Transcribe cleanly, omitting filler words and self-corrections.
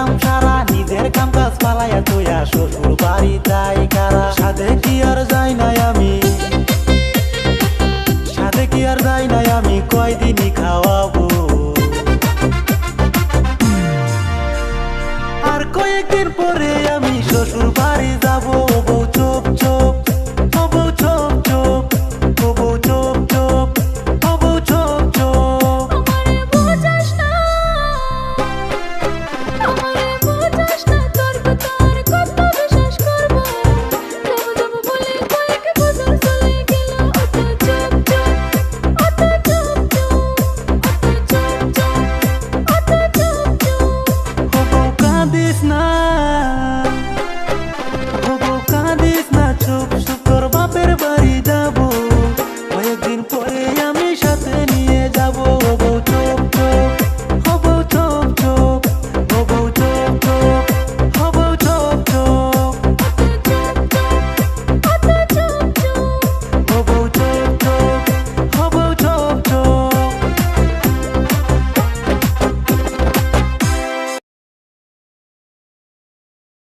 কাম সারা নিজের কাম কাজ পালাইয়া তুইয়া শ্বশুর বাড়ি যাই কারা সাধে কি আর যাই নাই আমি সাধে কি আর যাই নাই আমি কয়দিনই খাওয়াবো আর কয়েকদিন পরে আমি শ্বশুর বাড়ি যাবো